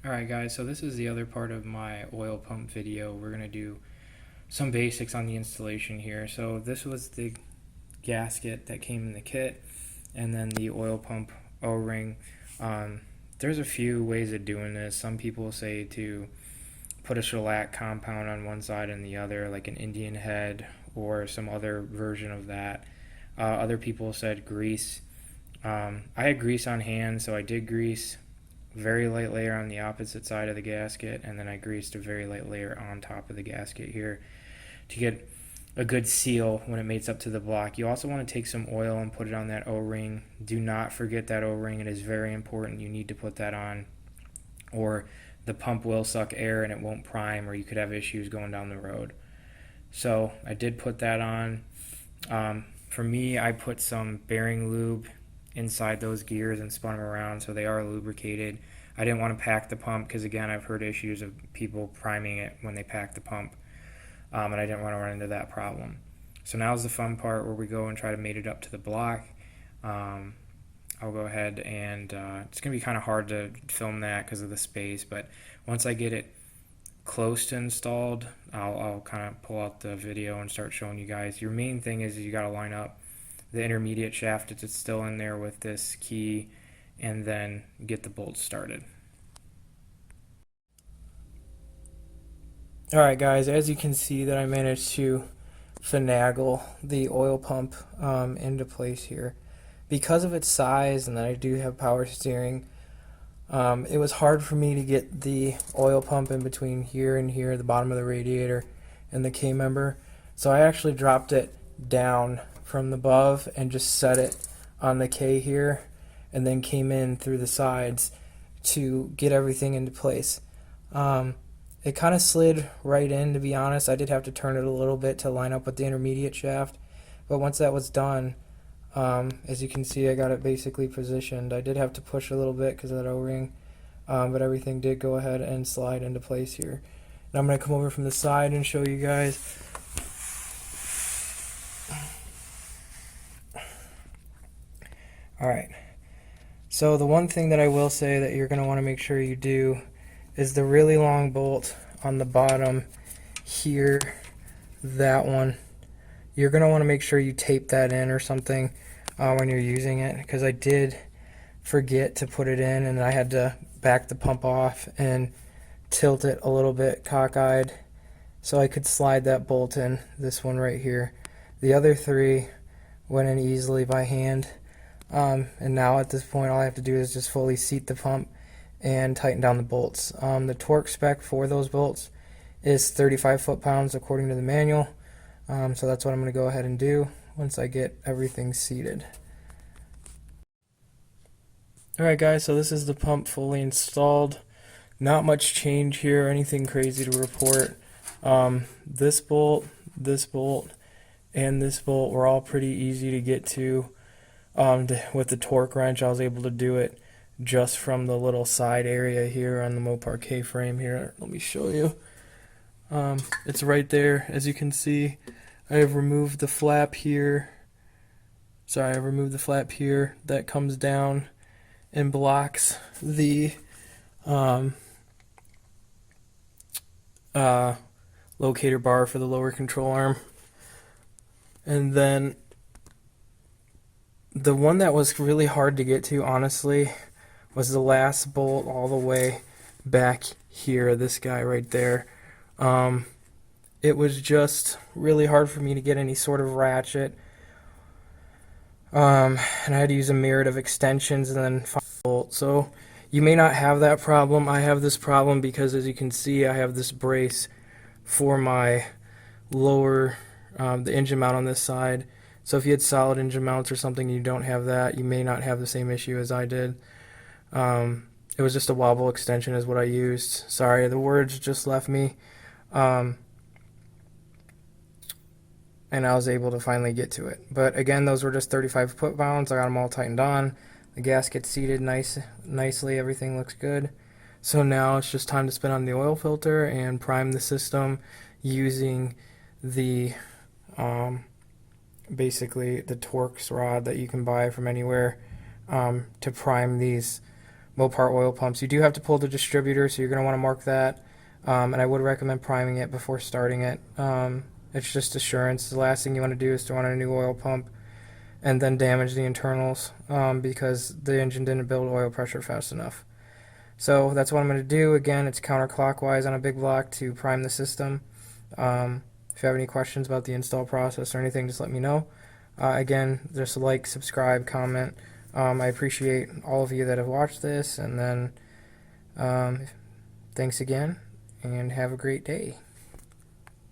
Alright guys, so this is the other part of my oil pump video. We're going to do some basics on the installation here. So this was the gasket that came in the kit, and then the oil pump O-ring. There's a few ways of doing this. Some people say to put a shellac compound on one side and the other, like an Indian head or some other version of that. Other people said grease. I had grease on hand, so I did grease very light layer on the opposite side of the gasket, and then I greased a very light layer on top of the gasket here to get a good seal when it mates up to the block. You also want to take some oil and put it on that O-ring. Do not forget that O-ring. It is very important. You need to put that on, or the pump will suck air and it won't prime, or you could have issues going down the road. So I did put that on. For me, I put some bearing lube inside those gears and spun them around so they are lubricated. I didn't want to pack the pump because, again, I've heard issues of people priming it when they pack the pump, and I didn't want to run into that problem. So now's the fun part where we go and try to mate it up to the block. I'll go ahead and it's going to be kind of hard to film that because of the space, but once I get it close to installed, I'll kind of pull out the video and start showing you guys. Your main thing is you got to line up the intermediate shaft if it's still in there with this key, and then get the bolts started. Alright guys, as you can see that I managed to finagle the oil pump into place here. Because of its size and that I do have power steering, it was hard for me to get the oil pump in between here and here, the bottom of the radiator and the K-member. So I actually dropped it down from above and just set it on the K here, and then came in through the sides to get everything into place. It kind of slid right in, to be honest. I did have to turn it a little bit to line up with the intermediate shaft, but once that was done, as you can see, I got it basically positioned. I did have to push a little bit because of that O-ring, but everything did go ahead and slide into place here. Now I'm going to come over from the side and show you guys. Alright, so the one thing that I will say that you're going to want to make sure you do is the really long bolt on the bottom here, that one. You're going to want to make sure you tape that in or something when you're using it, because I did forget to put it in and I had to back the pump off and tilt it a little bit cockeyed so I could slide that bolt in, this one right here. The other three went in easily by hand. And now at this point all I have to do is just fully seat the pump and tighten down the bolts. The torque spec for those bolts is 35 foot-pounds according to the manual, so that's what I'm going to go ahead and do once I get everything seated. Alright guys, so this is the pump fully installed. Not much change here or anything crazy to report. This bolt, and this bolt were all pretty easy to get to. With the torque wrench, I was able to do it just from the little side area here on the Mopar K-frame here. Let me show you. It's right there, as you can see. I have removed the flap here. Sorry, I removed the flap here that comes down and blocks the locator bar for the lower control arm. And then the one that was really hard to get to, honestly, was the last bolt all the way back here, this guy right there. It was just really hard for me to get any sort of ratchet, and I had to use a myriad of extensions and then final bolt. So you may not have that problem. I have this problem because, as you can see, I have this brace for my lower, the engine mount on this side. So if you had solid engine mounts or something and you don't have that, you may not have the same issue as I did. It was just a wobble extension is what I used. Sorry, the words just left me. And I was able to finally get to it. But again, those were just 35 foot-pounds. I got them all tightened on. The gasket's seated nicely. Everything looks good. So now it's just time to spin on the oil filter and prime the system using the basically the Torx rod that you can buy from anywhere to prime these Mopar oil pumps. You do have to pull the distributor, so you're going to want to mark that. And I would recommend priming it before starting it. It's just assurance. The last thing you want to do is to run a new oil pump and then damage the internals because the engine didn't build oil pressure fast enough. So that's what I'm going to do. Again, it's counterclockwise on a big block to prime the system. If you have any questions about the install process or anything, just let me know. Again, just like, subscribe, comment. I appreciate all of you that have watched this, and then thanks again, and have a great day.